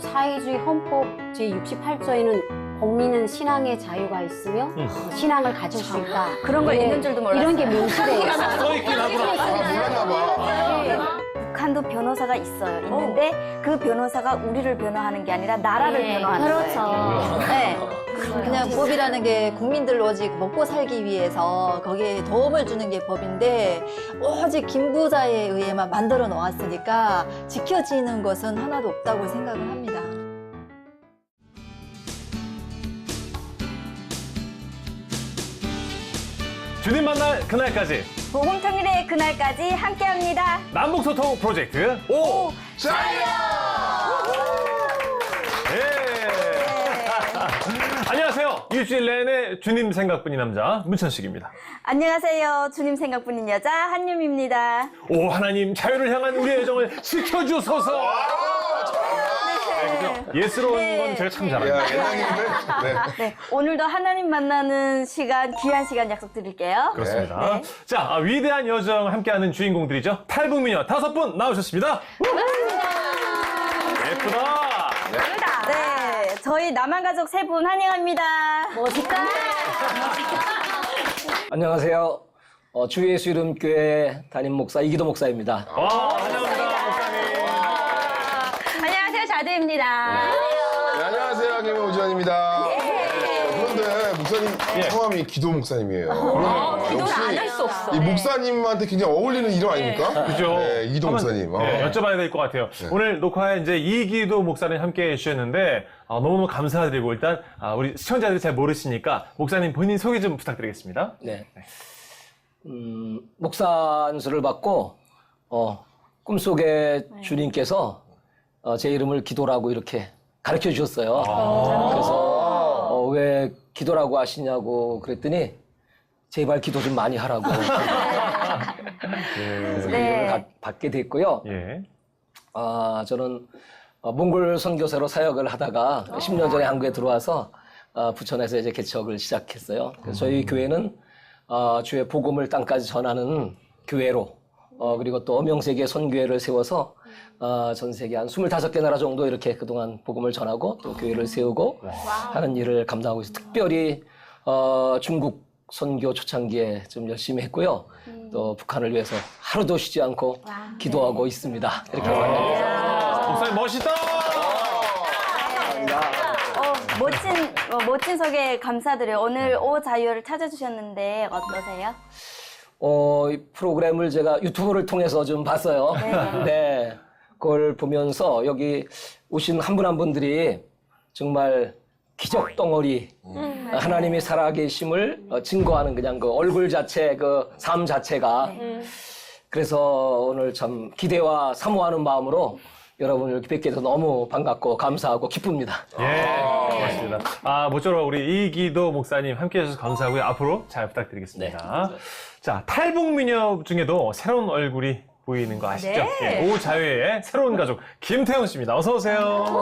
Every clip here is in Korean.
사회주의 헌법 제68조에는 국민은 신앙의 자유가 있으며 신앙을 가질 수 있다. 그런 거 있는 줄도 몰랐어요. 이런 게 명시돼 있어요. 써있긴 하구나. 몰랐나 봐. 북한도 변호사가 있어요. 있는데 그 변호사가 우리를 변호하는 게 아니라 나라를 변호하는 그렇죠. 거예요. 네. 그냥 법이라는 게 국민들 오직 먹고 살기 위해서 거기에 도움을 주는 게 법인데 오직 김부자에 의해만 만들어 놓았으니까 지켜지는 것은 하나도 없다고 생각을 합니다. 주님 만날 그날까지 복음통일의 그날까지 함께합니다. 남북소통 프로젝트 오 자유! 안녕하세요. 일주일 내내 주님 생각뿐인 남자 문천식입니다. 안녕하세요. 주님 생각뿐인 여자 한유미입니다. 오 하나님 자유를 향한 우리의 애정을 지켜주소서. 예스러운 건 제가 참 잘합니다. 야, 예상인데? 네. 네, 오늘도 하나님 만나는 시간, 귀한 시간 약속드릴게요. 그렇습니다. 네. 자, 위대한 여정 함께하는 주인공들이죠. 탈북미녀 5분 나오셨습니다. 예쁘다. 네, 저희 남한가족 3분 환영합니다. 멋있다. 안녕하세요. 주 예수 이름 교회 담임 목사 이기도 목사입니다. 와, 환영합니다, 목사님. 안녕하세요. 자두입니다. 네, 안녕하세요. 김오지환입니다. 그런데 목사님 성함이 기도 목사님이에요. 기도를 안 할 수 없어. 이 목사님한테 굉장히 어울리는 이름 아닙니까? 그죠? 네, 이기도 목사님. 네, 여쭤봐야 될 것 같아요. 오늘 녹화에 이제 이기도 목사님 함께 해주셨는데, 너무너무 감사드리고, 일단, 우리 시청자들이 잘 모르시니까, 목사님 본인 소개 좀 부탁드리겠습니다. 네. 목사 안수를 받고, 꿈속에 주님께서 제 이름을 기도라고 이렇게 가르쳐 주셨어요. 그래서 왜 기도라고 하시냐고 그랬더니 제발 기도 좀 많이 하라고. 그래서 그 이름을 받게 됐고요. 예. 저는 몽골 선교사로 사역을 하다가 10년 전에 한국에 들어와서 부천에서 이제 개척을 시작했어요. 그래서 저희 교회는 주의 복음을 땅까지 전하는 교회로 그리고 또 명세계 선교회를 세워서 전 세계 한 25개 나라 정도 이렇게 그동안 복음을 전하고 또 교회를 세우고 하는 일을 감당하고 있어요. 특별히 중국 선교 초창기에 좀 열심히 했고요. 또 북한을 위해서 하루도 쉬지 않고 기도하고 있습니다. 이렇게 말합니다. 목사님 멋있다! 멋진 소개 감사드려요. 오늘 오 자유를 찾아주셨는데 어떠세요? 이 프로그램을 제가 유튜브를 통해서 좀 봤어요. 네. 그걸 보면서 여기 오신 한 분 한 분들이 정말 기적 덩어리, 하나님이 살아계심을 증거하는 그냥 그 얼굴 자체, 그 삶 자체가. 그래서 오늘 참 기대와 사모하는 마음으로 여러분을 이렇게 뵙게 돼서 너무 반갑고 감사하고 기쁩니다. 예, 고맙습니다. 모쪼록 우리 이기도 목사님 함께 해주셔서 감사하고요. 앞으로 잘 부탁드리겠습니다. 네. 자, 탈북미녀 중에도 새로운 얼굴이 보이는 거 아시죠? 네. 예, 오자유의 새로운 가족 김태훈 씨입니다. 어서 오세요.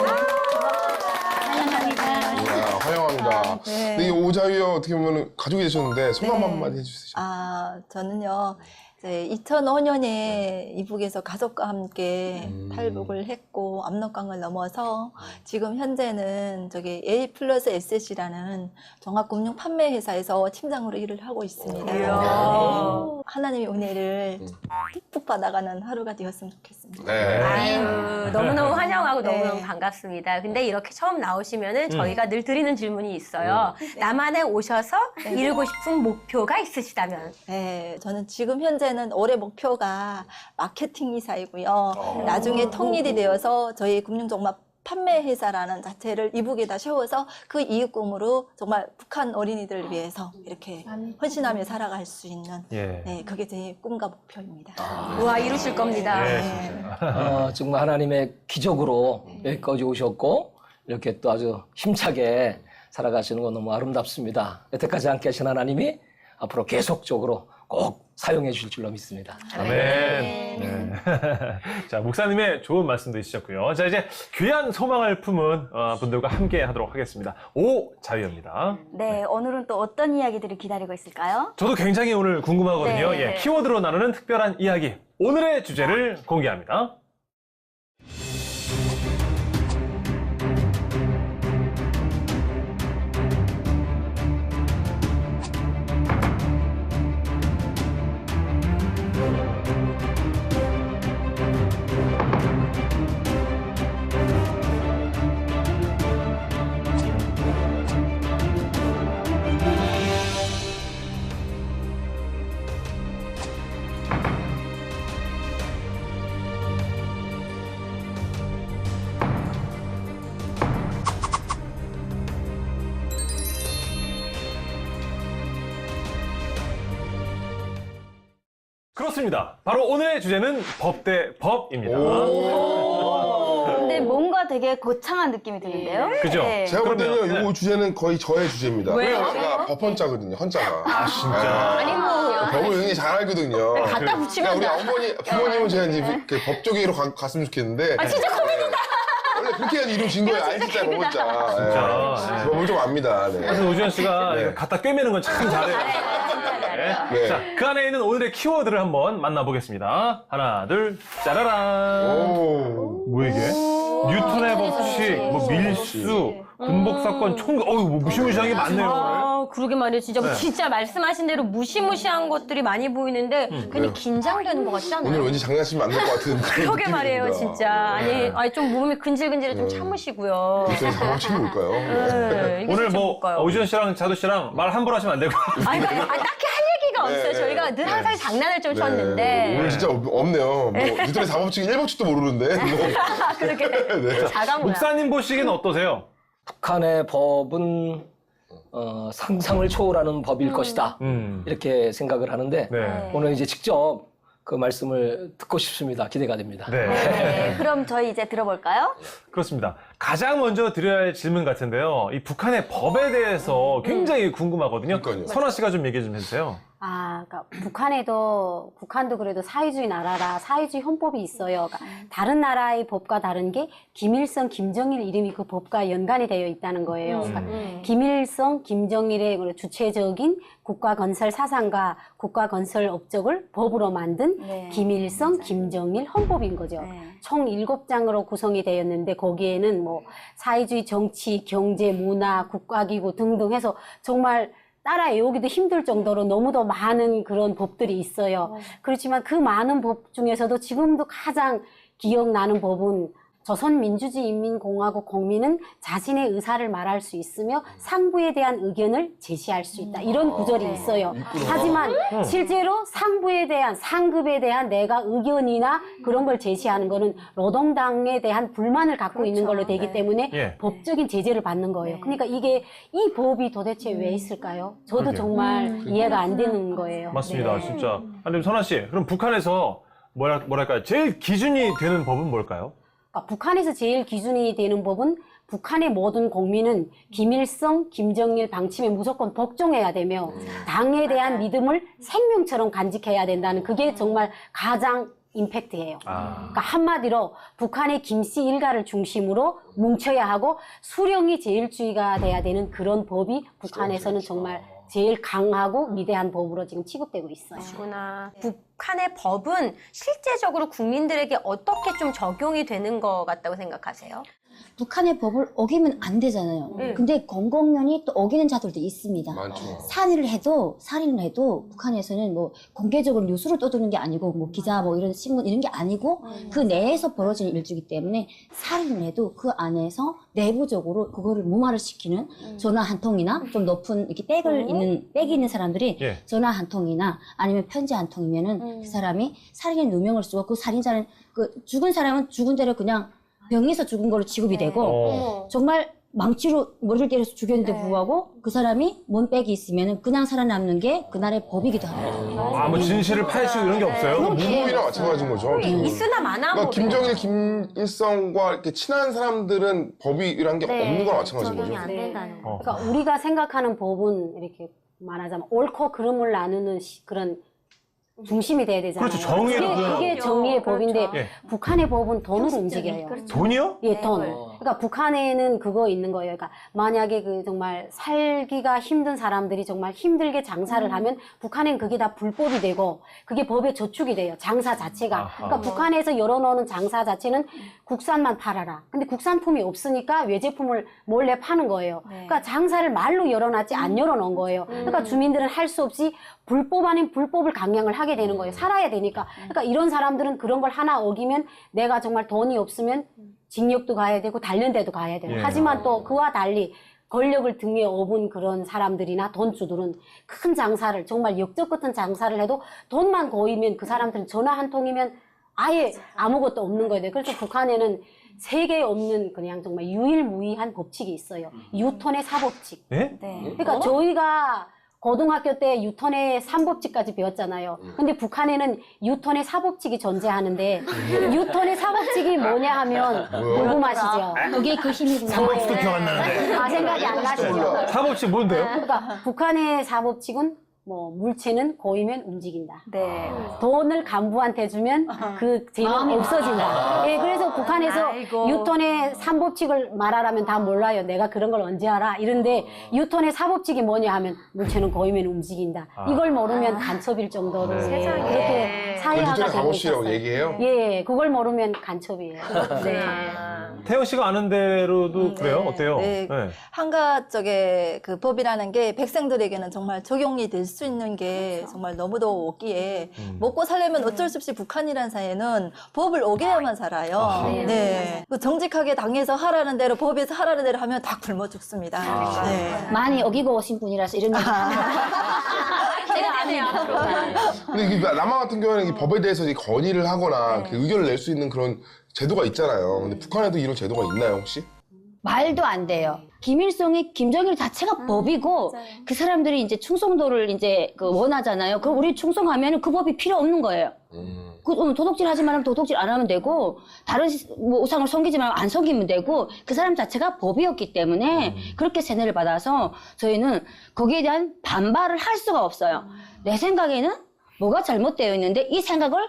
이야, 환영합니다. 근데 이 오자유와 어떻게 보면 가족이 되셨는데 소감 한마디 해주시죠. 저는요, 2005년에 이북에서 가족과 함께 탈북을 했고, 압록강을 넘어서 지금 현재는 저기 A 플러스 SS라는 종합금융 판매 회사에서 팀장으로 일을 하고 있습니다. 네. 하나님의 은혜를 듬뿍 받아가는 하루가 되었으면 좋겠습니다. 네. 아유, 너무너무 환영하고 네. 너무너무 반갑습니다. 근데 이렇게 처음 나오시면은 저희가 늘 드리는 질문이 있어요. 남한에 오셔서 이루고 싶은 목표가 있으시다면? 네, 저는 지금 현재는 올해 목표가 마케팅 이사이고요. 나중에 통일이 되어서 저희 금융종합 판매 회사라는 자체를 이북에다 세워서 그 이익금으로 정말 북한 어린이들을 위해서 이렇게 헌신하며 살아갈 수 있는 예. 네, 그게 제 꿈과 목표입니다. 우와, 이루실 겁니다. 네, 진짜. 정말 하나님의 기적으로 여기까지 오셨고 이렇게 또 아주 힘차게 살아가시는 건 너무 아름답습니다. 여태까지 함께 하신 하나님이 앞으로 계속적으로 꼭 사용해 주실 줄로 믿습니다. 아멘. 네. 자, 목사님의 좋은 말씀도 있으셨고요. 자, 이제 귀한 소망을 품은 분들과 함께 하도록 하겠습니다. 오자유입니다. 네, 오늘은 또 어떤 이야기들이 기다리고 있을까요? 저도 굉장히 오늘 궁금하거든요. 네. 예, 키워드로 나누는 특별한 이야기. 오늘의 주제를 공개합니다. 그렇습니다. 바로 오늘의 주제는 법 대 법입니다. 근데 뭔가 되게 거창한 느낌이 드는데요? 그죠? 네. 제가 볼 때는요, 그러면, 이 주제는 거의 저의 주제입니다. 왜요? 제가 법헌자거든요, 헌자가. 아, 진짜. 아니 뭐 법을 굉장히 잘 알거든요. 갖다 붙이면 그러니까 우리 부모님은 제가 이제 그 법조계로 갔으면 좋겠는데. 아, 진짜 고민이다. 원래 그렇게 해야지 이름 진 거예요. 알지자, 법헌자. 진짜. 법을 좀 압니다. 네. 사실 오지현 씨가 네. 이거 갖다 꿰매는 건 참 잘해요. 네. 자, 그 안에 있는 오늘의 키워드를 한번 만나보겠습니다. 하나, 둘, 짜라란. 오. 뭐야 이게? 뉴턴의 법칙, 뭐 밀수, 군복사건, 총각, 뭐 무시무시한 게 많네요, 오늘. 아, 그러게 말이에요. 진짜, 네. 진짜 말씀하신 대로 무시무시한 것들이 많이 보이는데 괜히 네. 긴장되는 것 같지 않아요? 오늘 왠지 장난치면 안 될 것 같은 그런 그러게 느낌이 말이에요, 듭니다. 진짜. 아니, 좀 몸이 근질근질해 좀 참으시고요. 글쎄, 작업치는 뭘까요? 네, 이게 오늘 진짜 뭐 뭘까요? 오지현 씨랑 자두 씨랑 말 함부로 하시면 안 되고. 아니, 딱히 할 얘기가 없어요. 네, 저희가 늘 항상 장난을 좀 쳤는데. 오늘 진짜 없네요. 뭐, 뉴턴의 4법칙 1법칙도 모르는데. 뭐. 그렇게 네. 자가 뭐야. 목사님 보시기엔 어떠세요? 북한의 법은 상상을 초월하는 법일 것이다. 이렇게 생각을 하는데 네. 오늘 이제 직접 그 말씀을 듣고 싶습니다. 기대가 됩니다. 네. 네, 그럼 저희 이제 들어볼까요? 그렇습니다. 가장 먼저 드려야 할 질문 같은데요. 이 북한의 법에 대해서 굉장히 궁금하거든요. 그러니까요. 선아 씨가 좀 얘기 좀 해주세요. 그러니까 북한도 그래도 사회주의 나라라 사회주의 헌법이 있어요. 그러니까 다른 나라의 법과 다른 게 김일성, 김정일 이름이 그 법과 연관이 되어 있다는 거예요. 그러니까 김일성, 김정일의 주체적인 국가 건설 사상과 국가 건설 업적을 법으로 만든 네. 김일성, 김정일 헌법인 거죠. 네. 총 7장으로 구성이 되었는데 거기에는 뭐 사회주의 정치, 경제, 문화, 국가기구 등등 해서 정말 따라 외우기도 힘들 정도로 너무도 많은 그런 법들이 있어요. 그렇지만 그 많은 법 중에서도 지금도 가장 기억나는 법은 조선민주주의인민공화국 국민은 자신의 의사를 말할 수 있으며 상부에 대한 의견을 제시할 수 있다. 이런 구절이 있어요. 하지만 실제로 상부에 대한, 상급에 대한 내가 의견이나 그런 걸 제시하는 거는 노동당에 대한 불만을 갖고 있는 걸로 되기 때문에 예. 법적인 제재를 받는 거예요. 그러니까 이게 이 법이 도대체 왜 있을까요? 저도 그러게요. 정말 이해가 안 되는 거예요. 맞습니다, 네. 진짜. 아니, 선아 씨, 그럼 북한에서 뭐랄까 제일 기준이 되는 법은 뭘까요? 그러니까 북한에서 제일 기준이 되는 법은 북한의 모든 국민은 김일성, 김정일 방침에 무조건 복종해야 되며 당에 대한 믿음을 생명처럼 간직해야 된다는 그게 정말 가장 임팩트예요. 그러니까 한마디로 북한의 김씨 일가를 중심으로 뭉쳐야 하고 수령이 제일주의가 돼야 되는 그런 법이 북한에서는 정말 제일 강하고 위대한 법으로 지금 취급되고 있어요. 구나. 북한의 법은 실제적으로 국민들에게 어떻게 좀 적용이 되는 것 같다고 생각하세요? 북한의 법을 어기면 안 되잖아요. 네. 근데 공공연히 또 어기는 자들도 있습니다. 많죠. 살인을 해도 북한에서는 뭐 공개적으로 뉴스로 떠드는 게 아니고 뭐 기자 뭐 이런 신문 이런 게 아니고 그 내에서 벌어지는 일주기 때문에 살인을 해도 그 안에서 내부적으로 그거를 무마를 시키는 전화 한 통이나 좀 높은 이렇게 백이 있는 사람들이 예. 전화 한 통이나 아니면 편지 한 통이면은 그 사람이 살인의 누명을 쓰고 그 살인자는 그 죽은 사람은 죽은 대로 그냥 병에서 죽은 걸로 취급이 되고 어. 정말 망치로 머리를 때려서 죽였는데 불구하고 그 사람이 몸백이 있으면 그냥 살아남는 게 그날의 법이기도 합니다. 아, 뭐 진실을 파헤치고 이런 게 없어요? 무법이랑 마찬가지인 거죠. 있으나 마나 그러니까 뭐 김정일, 김일성과 이렇게 친한 사람들은 법이란 게 없는 거랑 마찬가지인 적용이 거죠. 안 된다는 거. 그러니까 우리가 생각하는 법은 이렇게 말하자면 옳고 그름을 나누는 그런 중심이 돼야 되잖아요. 그렇죠. 정의를 그게 정의의 법인데 예. 북한의 법은 돈으로 움직여요. 돈이요? 예, 돈. 그러니까 북한에는 그거 있는 거예요. 그러니까 만약에 그 정말 살기가 힘든 사람들이 정말 힘들게 장사를 하면 북한엔 그게 다 불법이 되고 그게 법에 저축이 돼요. 장사 자체가. 아하. 그러니까 북한에서 열어놓는 장사 자체는 국산만 팔아라. 근데 국산품이 없으니까 외제품을 몰래 파는 거예요. 그러니까 장사를 말로 열어놨지 안 열어놓은 거예요. 그러니까 주민들은 할 수 없이 불법 아닌 불법을 강행을 하게 되는 거예요. 살아야 되니까. 그러니까 이런 사람들은 그런 걸 하나 어기면 내가 정말 돈이 없으면 징역도 가야 되고 단련대도 가야 돼요. 예. 하지만 또 그와 달리 권력을 등에 업은 그런 사람들이나 돈주들은 큰 장사를 정말 역적 같은 장사를 해도 돈만 고이면 그 사람들은 전화 한 통이면 아예 아무것도 없는 거예요. 그래서 북한에는 세계에 없는 그냥 정말 유일무이한 법칙이 있어요. 유턴의 사법칙. 예? 네. 그러니까 저희가 고등학교 때 유턴의 3법칙까지 배웠잖아요. 근데 북한에는 유턴의 4법칙이 존재하는데 유턴의 4법칙이 뭐냐 하면 궁금하시죠? 그게 그 힘이구나. 삼법도 기억 안 나는데. 아, 생각이 안 나시죠? 사법칙 뭔데요? 그러니까 북한의 4법칙은 뭐 물체는 고이면 움직인다. 네. 돈을 간부한테 주면 그 죄는 없어진다. 예, 그래서 북한에서 아이고. 유턴의 3법칙을 말하라면 다 몰라요. 내가 그런 걸 언제 알아? 이런데 유턴의 4법칙이 뭐냐 하면 물체는 고이면 움직인다. 이걸 모르면 간첩일 정도로 세상에. 그렇게 사회화가 뉴턴의 되고 사법칙이라고 있었어요. 얘기해요? 예, 그걸 모르면 간첩이에요. 네. 태영 씨가 아는 대로도 그래요? 어때요? 네. 한가 쪽에 그 법이라는 게 백성들에게는 정말 적용이 될 수 있는 게 정말 너무도 없기에 먹고 살려면 어쩔 수 없이 북한이라는 사회는 법을 어겨야만 살아요. 네. 그 정직하게 당에서 하라는 대로 법에서 하라는 대로 하면 다 굶어 죽습니다. 네. 많이 어기고 오신 분이라서 이런 얘기. 제가 압니다. 근데 이게 남한 같은 경우에는 이 법에 대해서 이제 건의를 하거나 그 의견을 낼 수 있는 그런 제도가 있잖아요. 근데 북한에도 이런 제도가 있나요, 혹시? 말도 안 돼요. 김일성이 김정일 자체가 법이고 그 사람들이 이제 충성도를 이제 그 원하잖아요. 그럼 우리 충성하면 그 법이 필요 없는 거예요. 그 도둑질 하지 말면 도둑질 안 하면 되고 다른 뭐 우상을 섬기지 말면 안 섬기면 되고 그 사람 자체가 법이었기 때문에 그렇게 세뇌를 받아서 저희는 거기에 대한 반발을 할 수가 없어요. 내 생각에는 뭐가 잘못되어 있는데 이 생각을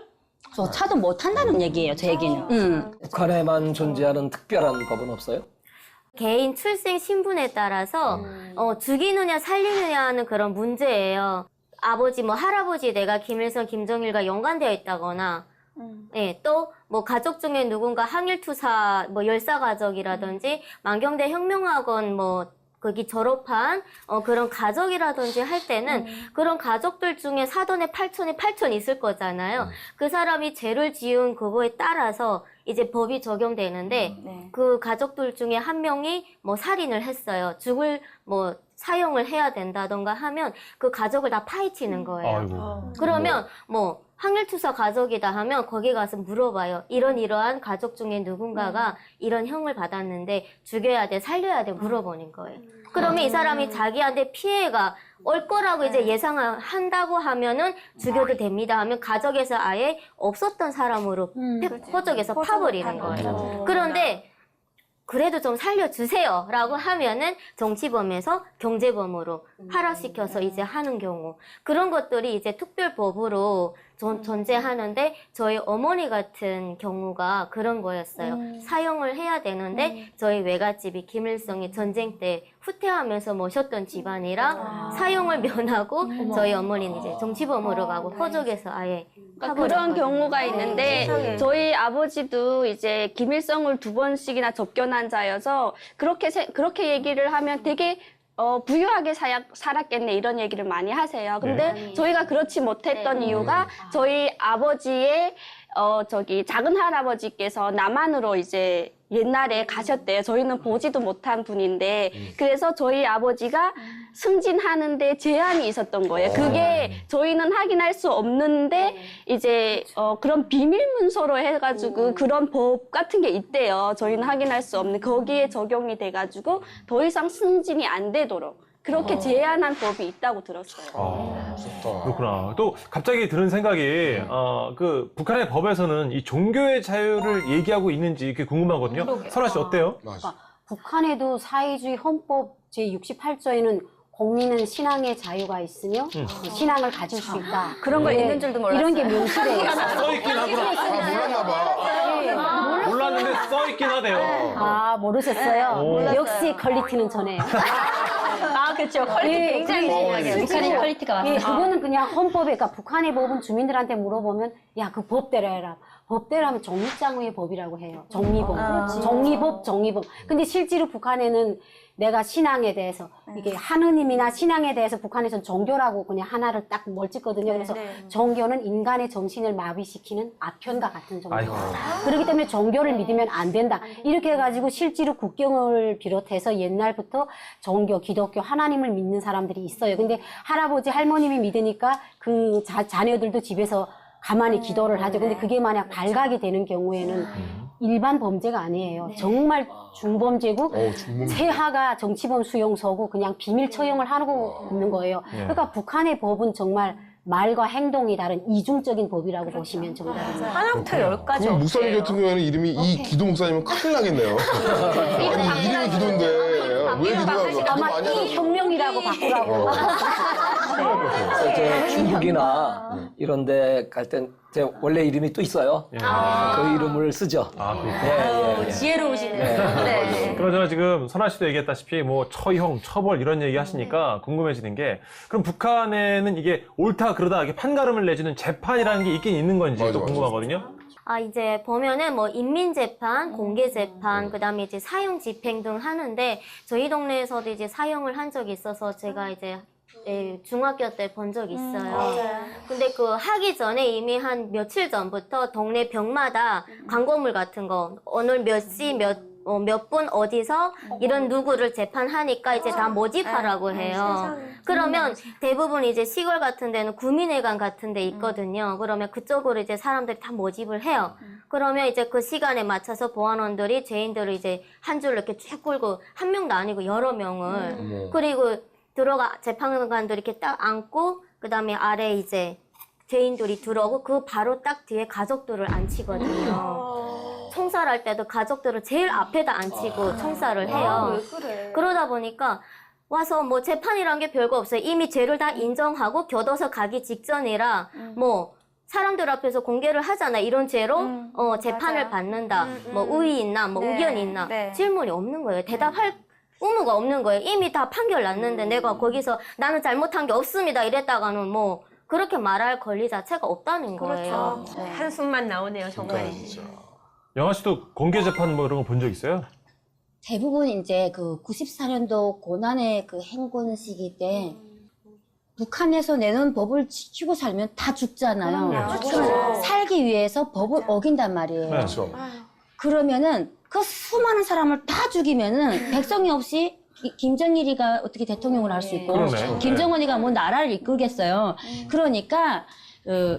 조차도 못 한다는 얘기예요. 제 얘기는. 북한에만 존재하는 특별한 법은 없어요? 개인 출생 신분에 따라서 죽이느냐 살리느냐 하는 그런 문제예요. 아버지 뭐 할아버지 내가 김일성 김정일과 연관되어 있다거나 예, 또 뭐 가족 중에 누군가 항일투사 뭐 열사 가족이라든지 만경대 혁명학원 뭐 거기 졸업한 그런 가족이라든지 할 때는 그런 가족들 중에 사돈에 8촌이 있을 거잖아요. 그 사람이 죄를 지은 그거에 따라서 이제 법이 적용되는데 그 가족들 중에 한 명이 뭐 살인을 했어요. 죽을 뭐 사형을 해야 된다던가 하면 그 가족을 다 파헤치는 거예요. 아이고. 그러면 뭐 항일투사 가족이다 하면 거기 가서 물어봐요. 이러한 가족 중에 누군가가 이런 형을 받았는데 죽여야 돼, 살려야 돼 물어보는 거예요. 그러면 이 사람이 자기한테 피해가 올 거라고 이제 예상한다고 하면은 죽여도 됩니다 하면 가족에서 아예 없었던 사람으로 포적에서 파버리는 거예요. 그런데 그래도 좀 살려주세요 라고 하면은 정치범에서 경제범으로 하락시켜서 이제 하는 경우 그런 것들이 이제 특별법으로 존재하는데 저희 어머니 같은 경우가 그런 거였어요. 사형을 해야 되는데 저희 외갓집이 김일성이 전쟁 때 후퇴하면서 모셨던 집안이라 사형을 면하고 저희 어머니는 이제 정치범으로 가고 포적에서 아예 그런 경우가 있는데 세상에. 저희 아버지도 이제 김일성을 2번씩이나 접견한 자여서 그렇게 얘기를 하면 되게 부유하게 살았겠네 이런 얘기를 많이 하세요. 근데 저희가 그렇지 못했던 이유가 저희 아버지의 작은 할아버지께서 남한으로 이제 옛날에 가셨대요. 저희는 보지도 못한 분인데 그래서 저희 아버지가 승진하는데 제한이 있었던 거예요. 그게 저희는 확인할 수 없는데 이제 그런 비밀 문서로 해가지고 그런 법 같은 게 있대요. 저희는 확인할 수 없는 거기에 적용이 돼가지고 더 이상 승진이 안 되도록 그렇게 제한한 법이 있다고 들었어요. 무섭다. 그렇구나. 또 갑자기 드는 생각이 그 북한의 법에서는 이 종교의 자유를 얘기하고 있는지 그게 궁금하거든요. 설아 씨 어때요? 맞아. 북한에도 사회주의 헌법 제68조에는 국민은 신앙의 자유가 있으며 신앙을 가질 수 있다. 그런 거 네, 있는 줄도 몰랐어요. 이런 게 명시되어 있어요. 써있긴 하구나. 몰랐나 봐. 몰랐는데 써있긴 하대요. 아, 모르셨어요? 오. 역시 퀄리티는 전해요. 아, 그렇죠. 퀄리티 예, 굉장히 중요해요. 북한의 퀄리티가 예, 왔어요. 그거는 그냥 헌법에, 그러니까 북한의 법은 주민들한테 물어보면, 야, 그 법대로 해라. 법대로 하면 정립장의 법이라고 해요. 정리법. 정리법, 정리법. 근데 실제로 북한에는 내가 신앙에 대해서, 이게 하느님이나 신앙에 대해서 북한에서는 종교라고 그냥 하나를 딱 멀찍거든요. 그래서 종교는 인간의 정신을 마비시키는 아편과 같은 종교. 아이고. 그렇기 때문에 종교를 믿으면 안 된다. 이렇게 해가지고 실제로 국경을 비롯해서 옛날부터 종교, 기독교, 하나님을 믿는 사람들이 있어요. 근데 할아버지, 할머님이 믿으니까 그 자녀들도 집에서 가만히 기도를 하죠. 근데 그게 만약 발각이 되는 경우에는 일반 범죄가 아니에요. 정말 중범죄고 중범죄. 최하가 정치범 수용소고 그냥 비밀 처형을 하고 있는 거예요. 그러니까 북한의 법은 정말 말과 행동이 다른 이중적인 법이라고 보시면 정답입니다. 하나부터 열까지 그럼 목사님 없대요. 같은 경우에는 이름이 이 기도 목사님은 큰일 나겠네요. 아니, 이름이 기도인데 왜 기도가 아마 이 혁명이라고 바꾸라고. 그래서 이제 중국이나 이런 데 갈 땐 제 원래 이름이 또 있어요. 그 이름을 쓰죠. 아유, 지혜로우시네. 네. 그러잖아 지금 선아 씨도 얘기했다시피 뭐 처형, 처벌 이런 얘기 하시니까 궁금해지는 게 그럼 북한에는 이게 옳다 그러다 이게 판가름을 내주는 재판이라는 게 있긴 있는 건지 또 궁금하거든요. 이제 보면은 뭐 인민재판, 공개재판, 그 다음에 이제 사형 집행 등 하는데 저희 동네에서도 이제 사형을 한 적이 있어서 제가 이제 중학교 때 본 적이 있어요. 근데 그 하기 전에 이미 한 며칠 전부터 동네 벽마다 광고물 같은 거 오늘 몇 시 몇 분 어디서 이런 누구를 재판하니까 이제 다 모집하라고 해요. 그러면 대부분 이제 시골 같은 데는 구민회관 같은 데 있거든요. 그러면 그쪽으로 이제 사람들이 다 모집을 해요. 그러면 이제 그 시간에 맞춰서 보안원들이 죄인들을 이제 한 줄로 이렇게 쭉 끌고 한 명도 아니고 여러 명을 그리고 재판관들이 이렇게 딱 앉고 그 다음에 아래 이제 죄인들이 들어오고 그 바로 딱 뒤에 가족들을 앉히거든요. 총살할 때도 가족들을 제일 앞에다 앉히고 총살을 해요. 그러다 보니까 와서 뭐 재판이란 게 별거 없어요. 이미 죄를 다 인정하고 교도소 가기 직전이라 뭐 사람들 앞에서 공개를 하잖아. 이런 죄로 재판을 받는다. 뭐 우의 있나 뭐 우견이 있나 질문이 없는 거예요. 대답할 의무가 없는 거예요. 이미 다 판결 났는데 내가 거기서 나는 잘못한 게 없습니다 이랬다가는 뭐 그렇게 말할 권리 자체가 없다는 거예요. 그렇죠. 한숨만 나오네요, 정말. 영아 씨도 공개 재판 뭐 이런 거 본 적 있어요? 대부분 이제 그 94년도 고난의 그 행군 시기 때 북한에서 내놓은 법을 지키고 살면 다 죽잖아요. 그럼 살기 위해서 법을 어긴단 말이에요. 그렇죠. 그러면은 그 수많은 사람을 다 죽이면은 백성이 없이 김정일이가 어떻게 대통령을 할 수 있고 그러네. 김정은이가 뭐 나라를 이끌겠어요. 그러니까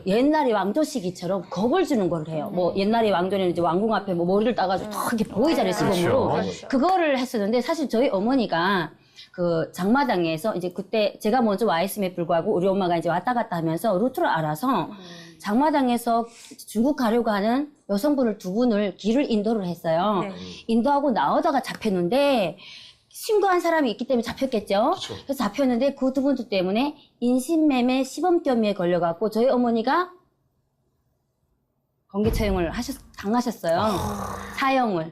옛날의 왕조 시기처럼 겁을 주는 걸 해요. 뭐 옛날의 왕조는 이제 왕궁 앞에 뭐 머리를 따가지고 턱 이렇게 보이잖아요, 시범으로. 그렇죠. 그거를 했었는데 사실 저희 어머니가 그 장마당에서 이제 그때 제가 먼저 와 있음에 불구하고 우리 엄마가 이제 왔다 갔다 하면서 루트를 알아서 장마당에서 중국 가려고 하는 여성분을 2분을 길을 인도를 했어요. 네. 인도하고 나오다가 잡혔는데 신고한 사람이 있기 때문에 잡혔겠죠. 그쵸. 그래서 잡혔는데 그 2분들 때문에 인신매매 시범 혐의에 걸려갖고 저희 어머니가 공개처형을 당하셨어요. 사형을.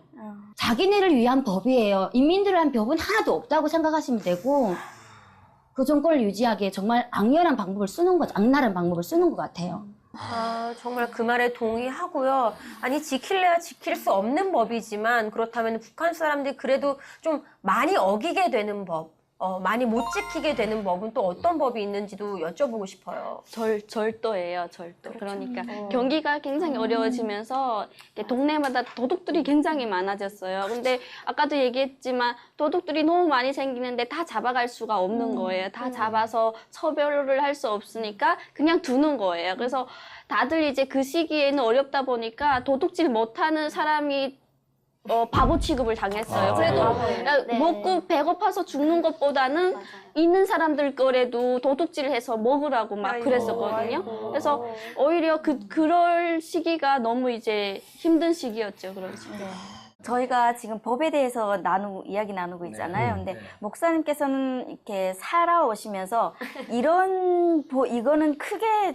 자기네를 위한 법이에요. 인민들을 위한 법은 하나도 없다고 생각하시면 되고 그 정권을 유지하기에 정말 악랄한 방법을 쓰는 것 같아요. 정말 그 말에 동의하고요. 아니, 지킬래야 지킬 수 없는 법이지만 그렇다면 북한 사람들이 그래도 좀 많이 어기게 되는 법, 많이 못 지키게 되는 법은 또 어떤 법이 있는지도 여쭤보고 싶어요. 절도예요, 절도. 그러니까 경기가 굉장히 어려워지면서 동네마다 도둑들이 굉장히 많아졌어요. 근데 아까도 얘기했지만 도둑들이 너무 많이 생기는데 다 잡아갈 수가 없는 거예요. 다 잡아서 처벌을 할 수 없으니까 그냥 두는 거예요. 그래서 다들 이제 그 시기에는 어렵다 보니까 도둑질 못하는 사람이 바보 취급을 당했어요. 그래도 먹고 배고파서 죽는 것보다는 있는 사람들 거래도 도둑질을 해서 먹으라고 막 그랬었거든요. 그래서 오히려 그럴 시기가 너무 이제 힘든 시기였죠. 그런 시기. 저희가 지금 법에 대해서 이야기 나누고 있잖아요. 근데 목사님께서는 이렇게 살아오시면서 이거는 크게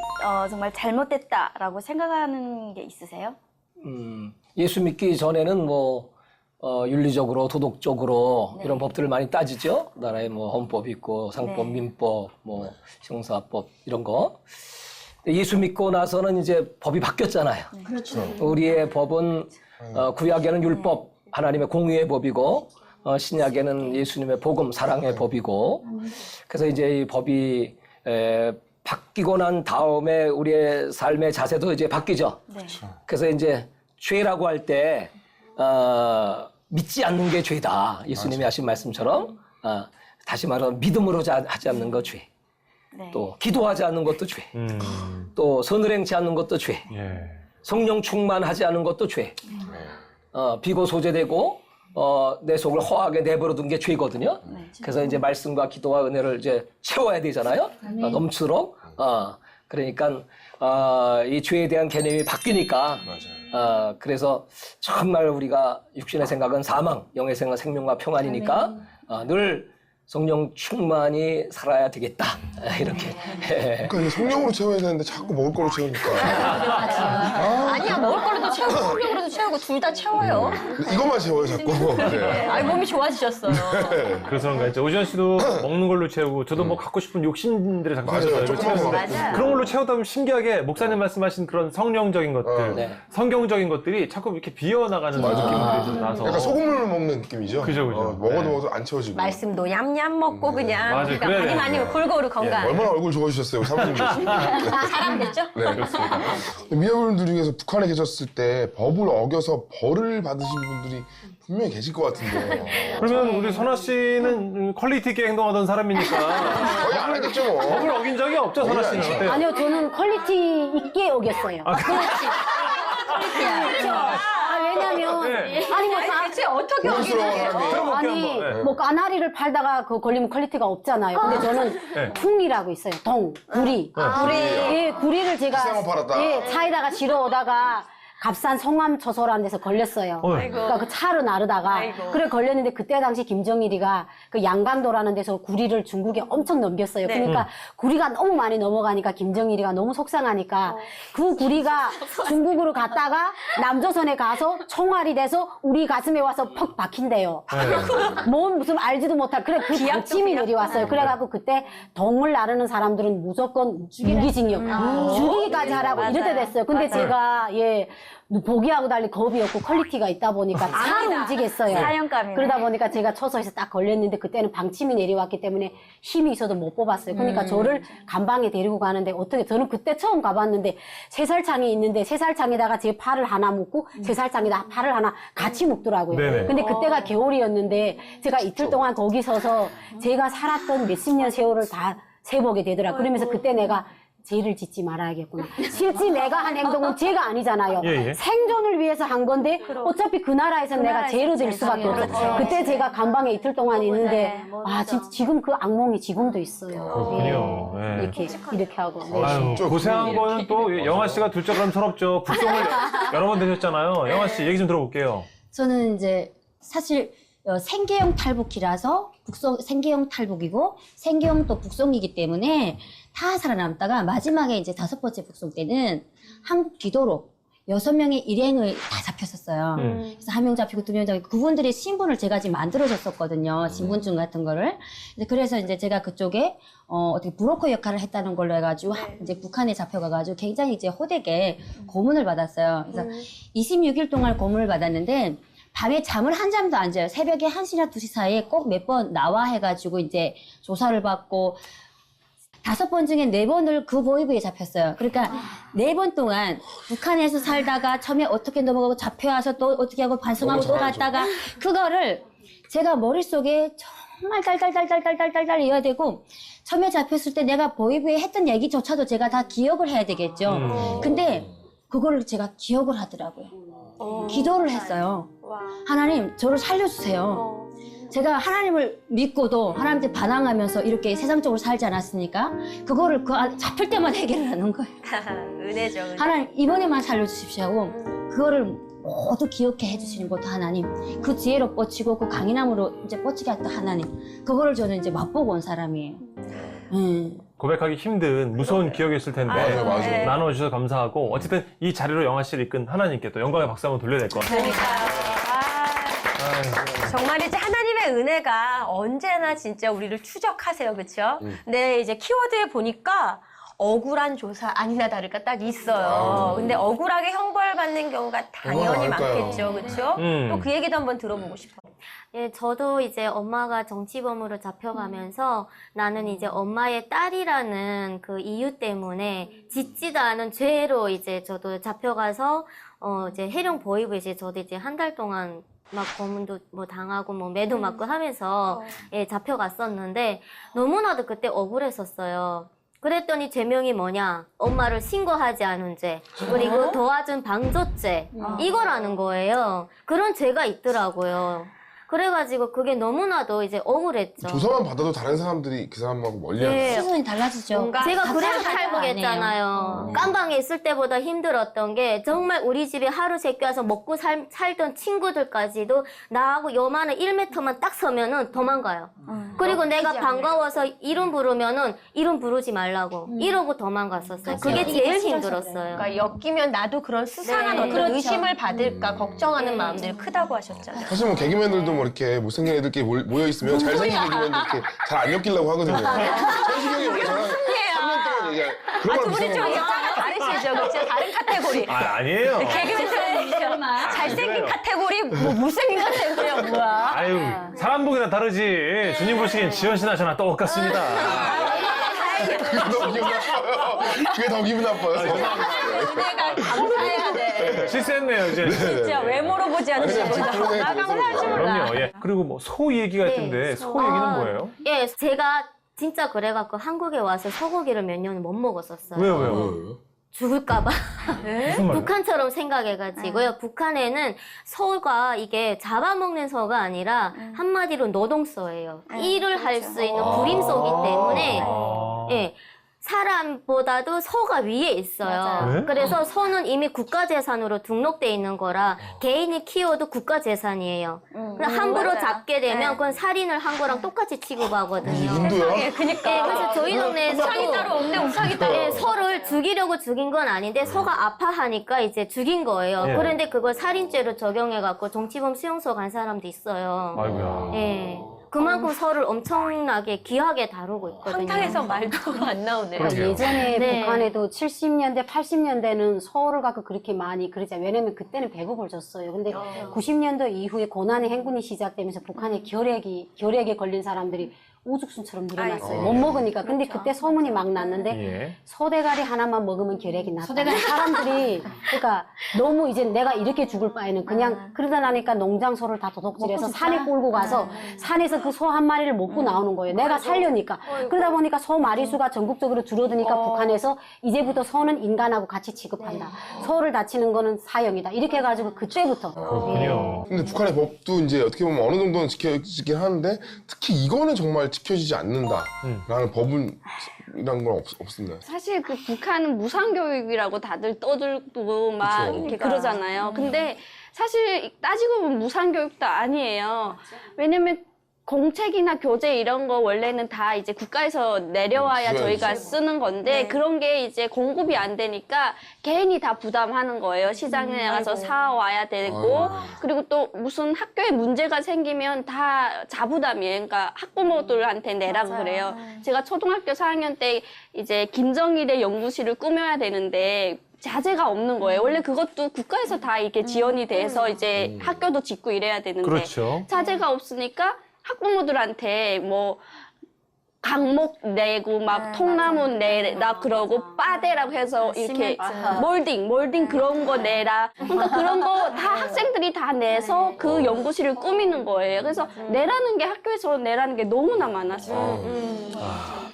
정말 잘못됐다라고 생각하는 게 있으세요? 예수 믿기 전에는 뭐 윤리적으로 도덕적으로 이런 법들을 많이 따지죠. 나라에 뭐 헌법 있고 상법, 민법, 뭐 형사법 이런 거. 예수 믿고 나서는 이제 법이 바뀌었잖아요. 그렇죠. 우리의 법은 구약에는 율법, 하나님의 공의의 법이고 신약에는 예수님의 복음, 사랑의 법이고 그래서 이제 이 법이 바뀌고 난 다음에 우리의 삶의 자세도 이제 바뀌죠. 그래서 이제 죄라고 할 때 믿지 않는 게 죄다. 예수님이 하신 말씀처럼 다시 말하면 믿음으로 하지 않는 거 죄. 또 기도하지 않는 것도 죄. 또 선을 행치 않는 것도 죄. 성령 충만하지 않은 것도 죄. 비고 소재되고 내 속을 허하게 내버려둔 게 죄거든요. 그래서 이제 말씀과 기도와 은혜를 이제 채워야 되잖아요. 넘치도록. 그러니까 이 죄에 대한 개념이 바뀌니까. 그래서 정말 우리가 육신의 생각은 사망, 영의 생각은 생명과 평안이니까 늘 성령 충만히 살아야 되겠다. 이렇게. 그러니까 이게 성령으로 채워야 되는데 자꾸 먹을 거로 채우니까. 아니야, 먹을 거로도 채우고 성령으로도 채우고 둘 다 채워요. 이것만 채워요, 자꾸. 네. 아이, 몸이 좋아지셨어요. 그래서 그런가 이제 오지현 씨도 먹는 걸로 채우고 저도 뭐 갖고 싶은 욕심들을 자꾸 맞아요. 생겼어요. 조금만 채우는데 맞아요. 그런 걸로 채우다 보면 신기하게 목사님 말씀하신 그런 성령적인 것들, 네. 성경적인 것들이 자꾸 이렇게 비어나가는 느낌들이 좀 나서. 약간 소금을 먹는 느낌이죠. 그죠, 그죠. 먹어도 네. 먹어도 안 채워지고. 말씀도 얌얌 먹고 그냥 맞아요. 그러니까 그래야 많이 돼요. 골고루 건강. 얼마나 얼굴 좋아지셨어요, 우리 사모님. 사람 됐죠? 네, 그렇습니다. 미아분들 중에서 북한에 계셨을 때 법을 어겨서 벌을 받으신 분들이 분명히 계실 것 같은데. 그러면 우리 선아 씨는 퀄리티 있게 행동하던 사람이니까 거의 안 하겠죠, 뭐. 법을 어긴 적이 없죠, 선아 씨는. 어기지 어때요? 아니요, 저는 퀄리티 있게 어겼어요. 그렇죠. 왜냐면, 네. 아니, 뭐, 대체 어떻게 고급스러운 어기는 사람이. 거예요? 들어볼게요, 아니, 한번. 네. 뭐, 까나리를 팔다가 그 걸리면 퀄리티가 없잖아요. 근데 저는 네. 퉁이라고 있어요. 구리. 예, 구리를 제가 비싼 거 팔았다. 예, 차에다가 실어 오다가 값싼 성암 초소라는 데서 걸렸어요. 어이. 그러니까 그 차로 나르다가 아이고. 그래 걸렸는데 그때 당시 김정일이가 그 양강도라는 데서 구리를 중국에 엄청 넘겼어요. 네. 그러니까 구리가 너무 많이 넘어가니까 김정일이가 너무 속상하니까 그 구리가 중국으로 갔다가 남조선에 가서 총알이 돼서 우리 가슴에 와서 퍽 박힌대요. 뭔 무슨 알지도 못할 그래 그 방침이 내려왔어요. 그래갖고 그때 동물 나르는 사람들은 무조건 무기징역 죽이기까지 하라고 이럴 때 됐어요. 근데 제가 예 보기하고 달리 겁이 없고 퀄리티가 있다 보니까 잘 움직였어요. 사형감이네. 그러다 보니까 제가 초소에서 딱 걸렸는데 그때는 방침이 내려왔기 때문에 힘이 있어도 못 뽑았어요. 그러니까 저를 감방에 데리고 가는데 어떻게 저는 그때 처음 가봤는데 쇠살창이 있는데 쇠살창에다가 제 팔을 하나 묶고 쇠살창에다 팔을 하나 같이 묶더라고요. 네네. 근데 그때가 겨울이었는데 제가 이틀 동안 거기 서서 제가 살았던 몇십 년 세월을 다 세보게 되더라고요. 그러면서 그때 내가 죄를 짓지 말아야겠구나. 실제 내가 한 행동은 죄가 아니잖아요. 예, 예. 생존을 위해서 한 건데 어차피 그 나라에서 내가 죄로 될 수밖에 없어요. 그렇죠. 그때 제가 감방에 이틀 동안 있는데 아 멋져. 지금 그 악몽이 지금도 있어요. 그렇군요. 네. 이렇게 하고. 네. 아유, 진짜 고생한 그런 거는 또 영아 씨가 둘째 그럼 서럽죠. 북송을 여러 번 되셨잖아요. 영아 씨 얘기 좀 들어볼게요. 저는 이제 사실 생계형 탈북이라서 생계형 탈북이고 생계형 또 북송이기 때문에 다 살아남다가 마지막에 이제 5번째 북송 때는 한국 기도로 6명의 일행을 다 잡혔었어요. 그래서 1명 잡히고 2명 잡히고 그분들의 신분을 제가 지금 만들어줬었거든요. 신분증 같은 거를. 그래서 이제 제가 그쪽에 어떻게 브로커 역할을 했다는 걸로 해가지고 이제 북한에 잡혀가가지고 굉장히 이제 호되게 고문을 받았어요. 그래서 26일 동안 고문을 받았는데 밤에 잠을 한 잠도 안 자요. 새벽에 1시나 2시 사이에 꼭 몇 번 나와 해가지고 이제 조사를 받고 5번 중에 4번을 그 보이부에 잡혔어요. 그러니까 4번 동안 북한에서 살다가 처음에 어떻게 넘어가고 잡혀와서 또 어떻게 하고 반성하고 또 갔다가 그거를 제가 머릿속에 정말 달달달달달달달달 이어야 되고 처음에 잡혔을 때 내가 보이부에 했던 얘기조차도 제가 다 기억을 해야 되겠죠. 근데 그거를 제가 기억을 하더라고요. 기도를 했어요. 하나님 저를 살려주세요. 제가 하나님을 믿고도 하나님한테 반항하면서 이렇게 세상적으로 살지 않았으니까 그거를 잡힐 때만 해결을 하는 거예요. 은혜죠. 은혜. 하나님 이번에만 살려주십시오 하고 그거를 모두 기억해 해주시는 것도 하나님, 그 지혜로 뻗치고 그 강인함으로 이제 뻗치게 했던 하나님, 그거를 저는 이제 맛보고 온 사람이에요. 고백하기 힘든 무서운 기억이었을 텐데 맞아요. 나눠주셔서 감사하고 어쨌든 이 자리로 영아 씨를 이끈 하나님께 또 영광의 박수 한번 돌려야 될 것 같아요. 정말이지 하나님의 은혜가 언제나 진짜 우리를 추적하세요, 그렇죠? 근데 이제 키워드에 보니까 억울한 조사 아니나 다를까 딱 있어요. 근데 억울하게 형벌받는 경우가 당연히 얼마나 많을까요? 많겠죠, 그렇죠? 또 그 얘기도 한번 들어보고 싶어요. 예, 저도 이제 엄마가 정치범으로 잡혀가면서 나는 이제 엄마의 딸이라는 그 이유 때문에 짓지도 않은 죄로 이제 저도 잡혀가서 이제 해령 보이부 이제 저도 이제 한 달 동안 막 고문도 뭐 당하고 뭐 매도 맞고 하면서 예, 잡혀갔었는데 너무나도 그때 억울했었어요. 그랬더니 죄명이 뭐냐? 엄마를 신고하지 않은 죄, 그리고 도와준 방조죄, 이거라는 거예요. 그런 죄가 있더라고요. 그래가지고 그게 너무나도 이제 억울했죠. 조사만 받아도 다른 사람들이 그 사람하고 멀리하는 네. 시선이 달라지죠. 제가 그래서 안 탈북했잖아요. 깜방에 있을 때보다 힘들었던 게 정말 우리 집에 하루 새끼 와서 먹고 살던 친구들까지도 나하고 요만한 1m만 딱 서면은 도망가요. 그리고 내가 반가워서 이름 부르면은 이름 부르지 말라고 이러고 도망갔었어요. 그게 제일 힘들었어요. 그러니까 엮이면 나도 그런 수상한 네. 어떤 그렇죠. 의심을 받을까 걱정하는 마음들이 크다고 하셨잖아요. 사실 뭐 개그맨들도 뭐 이렇게 못생긴 애들끼리 모여 있으면 잘생긴 개그맨들 이렇게 잘 안 엮이려고 하거든요. 천식형이 원래 저랑 3년 동안 얘기할 그런 걸 두 분이 좀 비슷한 거. 입장이 다르시죠? 그렇죠? 다른 카테고리. 아니에요. 개그맨들은 잘생긴 그래요. 카테고리, 뭐 못생긴 카테고리야 뭐야? 아유, 사람 보기나 다르지. 주님 보시기엔 지현 씨나 저나 똑같습니다. 그게 더 기분 나빠요. 그게 더 기분 나빠요. 은혜가 감사해야 돼. 실수했네요, 이제. 진짜 외모로 보지 않는 아니, 분보다 그냥 나가고 살줄 몰라. 그럼요. 예. 그리고 뭐 소 얘기가 있던데 소 얘기는 뭐예요? 예, 제가 진짜 그래갖고 한국에 와서 소고기를 몇 년을 못 먹었었어요. 왜요? 죽을까봐. 무슨 말이에요? 북한처럼 생각해가지고요. 북한에는 소가 이게 잡아먹는 소가 아니라 한마디로 노동소예요. 일을 할 수 있는 부림소이기 때문에 아. 예, 사람보다도 소가 위에 있어요. 맞아요. 네? 그래서 소는 이미 국가재산으로 등록돼 있는 거라 개인이 키워도 국가재산이에요. 함부로 잡게 되면 그건 살인을 한 거랑 똑같이 취급하거든요. 인도야? 예, 그래서 저희 동네에서도 우상이 따로 없네, 우상이 따로. 예, 소를 죽이려고 죽인 건 아닌데 소가 아파하니까 이제 죽인 거예요. 예. 그런데 그걸 살인죄로 적용해갖고 정치범 수용소 간 사람도 있어요. 아이고야. 예. 그만큼 소를 엄청나게 귀하게 다루고 있거든요. 한탕에서 말도 안 나오네요. 그러게요. 예전에 네. 북한에도 70년대, 80년대는 소를 갖고 그렇게 많이 그러자. 왜냐면 그때는 배급을 줬어요. 근데 90년대 이후에 고난의 행군이 시작되면서 북한에 결핵에 걸린 사람들이 우죽순처럼 늘어났어요. 못 먹으니까. 근데 그때 소문이 막 났는데 예. 소대가리 하나만 먹으면 결핵이 났다. 사람들이 그러니까 너무 이제 내가 이렇게 죽을 바에는 그냥 그러다 나니까 농장소를 다 도둑질해서 산에 끌고 가서 산에서 그 소 한 마리를 먹고 나오는 거예요. 내가 살려니까. 그러다 보니까 소 마리수가 전국적으로 줄어드니까 북한에서 이제부터 소는 인간하고 같이 취급한다. 소를 다치는 거는 사형이다. 이렇게 해가지고 그때부터. 그렇군요. 근데 북한의 법도 이제 어떻게 보면 어느 정도는 지켜지긴 하는데 특히 이거는 정말 지켜지지 않는다라는 법은 이런 건 없습니다. 사실 그 북한은 무상교육이라고 다들 떠들고 막 그쵸. 이렇게 그러잖아요. 근데 사실 따지고 보면 무상교육도 아니에요. 왜냐면 공책이나 교재 이런 거 원래는 다 이제 국가에서 내려와야 저희가 쓰는 건데 그런 게 이제 공급이 안 되니까 개인이 다 부담하는 거예요. 시장에 나가서 사와야 되고 그리고 또 무슨 학교에 문제가 생기면 다 자부담이에요. 그러니까 학부모들한테 내라고 그래요. 제가 초등학교 4학년 때 이제 김정일의 연구실을 꾸며야 되는데 자재가 없는 거예요. 원래 그것도 국가에서 다 이렇게 지원이 돼서 이제 학교도 짓고 이래야 되는데 그렇죠. 자재가 없으니까 학부모들한테 뭐 강목 내고 막 통나무 내라 그러고 빠대라고 해서 이렇게 몰딩 그런 거 내라. 그러니까 그런 거 다 학생들이 다 내서 그 연구실을 꾸미는 거예요. 그래서 내라는 게 학교에서 내라는 게 너무나 많았어요.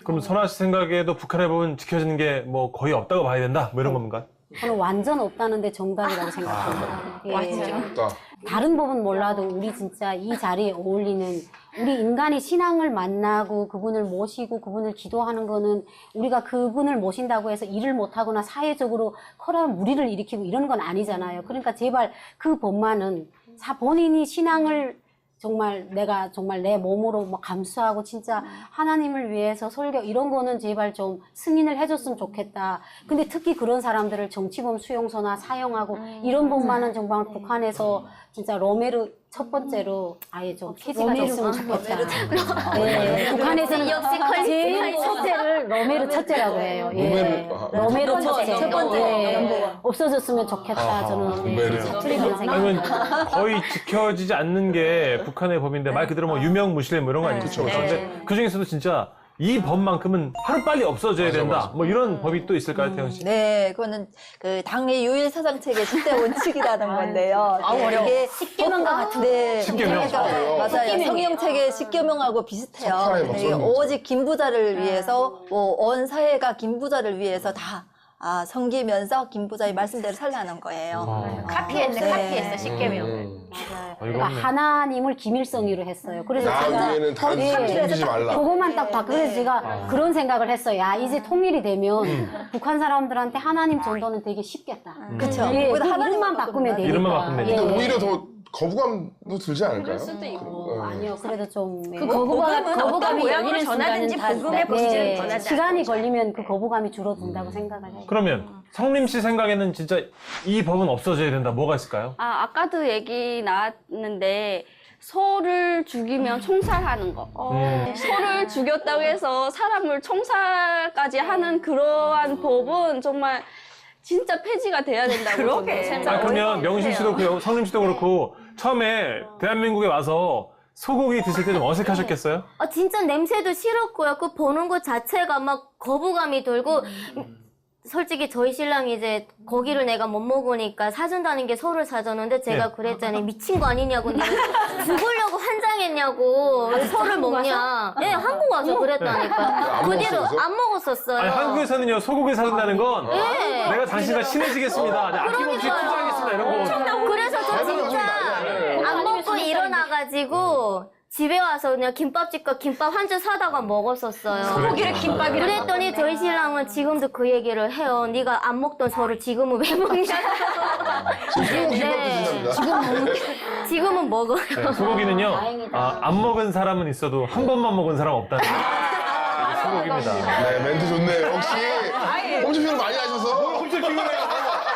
그럼 선아 씨 생각에도 북한의 법은 지켜지는 게 뭐 거의 없다고 봐야 된다? 뭐 이런 겁니까? 저는 완전 없다는데 정답이라고 생각합니다. 예. 없다. 다른 법은 몰라도 우리 진짜 이 자리에 어울리는 우리 인간이 신앙을 만나고 그분을 모시고 그분을 기도하는 거는 우리가 그분을 모신다고 해서 일을 못하거나 사회적으로 커다란 무리를 일으키고 이런 건 아니잖아요. 그러니까 제발 그 법만은 본인이 신앙을 정말 내가 정말 내 몸으로 뭐 감수하고 진짜 하나님을 위해서 설교 이런 거는 제발 좀 승인을 해줬으면 좋겠다. 근데 특히 그런 사람들을 정치범 수용소나 사형하고 이런 법만은 정말 북한에서 진짜 로메르 첫 번째로 아예 좀 폐지가 됐으면 좋겠다. 네, 북한에서는 역시 제일 첫째를 로메르 첫째라고 해요. 예. 로메르 첫째. 첫 번째. 예. 없어졌으면 좋겠다. 저는 로메르. 그런 생각. 아니면 거의 지켜지지 않는 게 북한의 법인데 말 그대로 뭐 유명무실 뭐 이런 거 아니겠죠? 그런데 그 중에서도 진짜 이 법만큼은 하루빨리 없어져야 된다. 뭐 이런 법이 또 있을까요, 태훈 씨? 네, 그거는 그 당의 유일 사상책의 10대 원칙이라는 건데요. 어려워. 이게 10개명과 같은 네, 10개명. 맞아요. 성형책의 10개명하고 비슷해요. 석파의 막 네, 써있는 오직 김부자를 위해서 온 사회가 김부자를 위해서 다 섬기면서 김부자의 말씀대로 살라는 거예요. 카피했네, 네. 카피했어, 10개명. 어이가 그러니까 없네. 하나님을 기밀성의로 했어요. 그래서 나 제가 위에는 다른 예, 사람 섬기지 말라. 그것만 딱 봐. 그래서 제가 그런 생각을 했어요. 야, 이제 통일이 되면 북한 사람들한테 하나님 전도는 되게 쉽겠다. 그렇죠. 예, 거기다 그 하나님 이름만 바꾸면 되니까. 이름만 바꾸면 예. 근데 오히려 더 거부감도 들지 않을까요? 아니요, 그래도 좀. 그 거부감은 어떤 모양으로 전하든지 복음의 본질은 변하지 시간이 걸리면 그 거부감이 줄어든다고 생각을 해요. 그러면 성림 씨 생각에는 진짜 이 법은 없어져야 된다. 뭐가 있을까요? 아까도 얘기 나왔는데 소를 죽이면 총살하는 거. 소를 죽였다고 해서 사람을 총살까지 하는 그러한 법은 정말 진짜 폐지가 돼야 된다고 그러게. 저는 아, 생각해요. 그러면 명신 씨도 그렇고 성림 씨도 그렇고 처음에 대한민국에 와서 소고기 드실 때 좀 어색하셨겠어요? 진짜 냄새도 싫었고요. 그 보는 것 자체가 막 거부감이 들고 솔직히 저희 신랑이 이제 고기를 내가 못 먹으니까 사준다는 게 소를 사줬는데 제가 네. 그랬잖아요. 미친 거 아니냐고. 네가 죽으려고 환장했냐고. 왜 소를 먹냐. 예, 한국 와서 그랬다니까. 안 그 뒤로 먹었어요? 안 먹었었어요. 아니, 한국에서는요, 소고기 사준다는 건 네. 내가 당신과 친해지겠습니다. 네, 아낌없이 그러니까요. 투자하겠습니다. 이런 거. 그래서 저 대단한 진짜 분이다. 안 먹고 일어나가지고 집에 와서 그냥 김밥집 가 김밥 한 줄 사다가 먹었었어요. 소고기를 김밥이랑 그랬더니 저희 신랑은 지금도 그 얘기를 해요. 네가 안 먹던 소를 지금은 왜 먹냐? 지금 김밥 드신답니다. 지금은 먹어요. 네, 소고기는요, 안 먹은 사람은 있어도 한 번만 먹은 사람 없다는 게 소고기입니다. 네, 멘트 좋네요. 역시 홍준표를 많이 하셔서 엄청 기분해요.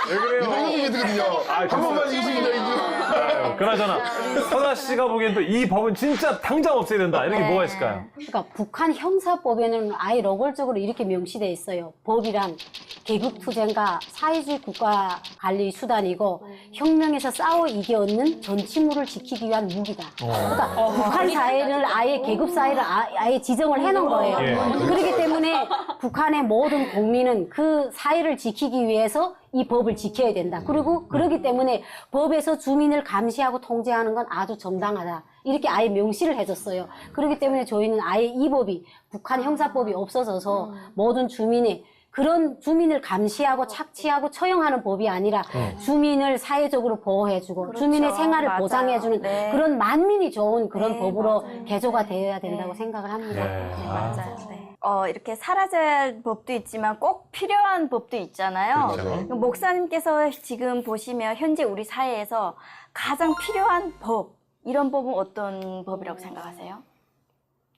왜 그래요? 이거 한국 멘트거든요. 한 번만 이기십니다, 이거. 그나저나, 선아 씨가 보기엔 또 이 법은 진짜 당장 없애야 된다. 이런 게 뭐가 있을까요? 그러니까 북한 형사법에는 아예 노골적으로 이렇게 명시되어 있어요. 법이란 계급투쟁과 사회주의 국가 관리 수단이고 혁명에서 싸워 이겨 얻는 전치물을 지키기 위한 무기다. 그러니까 북한 사회를 아예 계급 사회를 아예 지정을 해놓은 거예요. 예. 그렇기 때문에 북한의 모든 국민은 그 사회를 지키기 위해서 이 법을 지켜야 된다. 그리고 그렇기 때문에 법에서 주민을 감시하고 통제하는 건 아주 정당하다. 이렇게 아예 명시를 해줬어요. 그렇기 때문에 저희는 아예 이 법이 북한 형사법이 없어져서 모든 주민의 그런 주민을 감시하고 착취하고 처형하는 법이 아니라 주민을 사회적으로 보호해주고 주민의 생활을 맞아요. 보장해주는 네. 그런 만민이 좋은 그런 네, 법으로 맞아요. 개조가 되어야 된다고 생각을 합니다. 네. 맞아요. 네. 이렇게 사라져야 할 법도 있지만 꼭 필요한 법도 있잖아요. 그렇죠. 목사님께서 지금 보시면 현재 우리 사회에서 가장 필요한 법, 이런 법은 어떤 법이라고 생각하세요?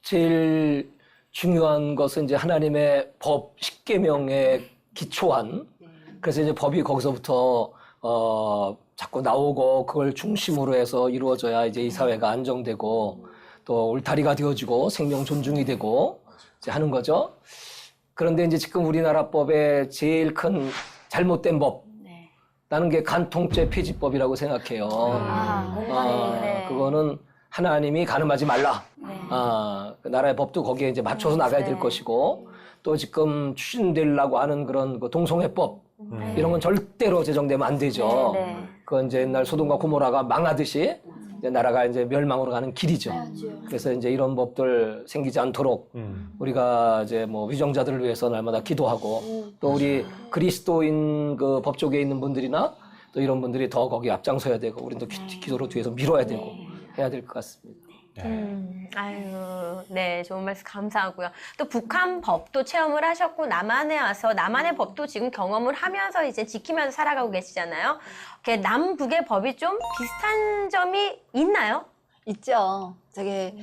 제일 중요한 것은 이제 하나님의 법 10계명에 기초한, 그래서 이제 법이 거기서부터 자꾸 나오고 그걸 중심으로 해서 이루어져야 이제 이 사회가 안정되고 또 울타리가 되어지고 생명 존중이 되고 이제 하는 거죠. 그런데 이제 지금 우리나라 법의 제일 큰 잘못된 법, 나는 게 간통죄 폐지법이라고 생각해요. 네. 그거는 하나님이 가늠하지 말라. 네. 그 나라의 법도 거기에 이제 맞춰서 나가야 될 네. 것이고, 또 지금 추진되려고 하는 그런 그 동성애법, 이런 건 절대로 제정되면 안 되죠. 네, 네. 그건 이제 옛날 소돔과 고모라가 망하듯이 이제 나라가 이제 멸망으로 가는 길이죠. 그래서 이제 이런 법들 생기지 않도록 우리가 이제 뭐 위정자들을 위해서 날마다 기도하고 또 우리 그리스도인 그 법조계에 있는 분들이나 또 이런 분들이 더 거기 앞장서야 되고 우리는 또 기도로 뒤에서 밀어야 되고 해야 될 것 같습니다. 아유, 네, 좋은 말씀 감사하고요. 또 북한 법도 체험을 하셨고 남한에 와서 남한의 법도 지금 경험을 하면서 이제 지키면서 살아가고 계시잖아요. 이렇게 남북의 법이 좀 비슷한 점이 있나요? 있죠. 저게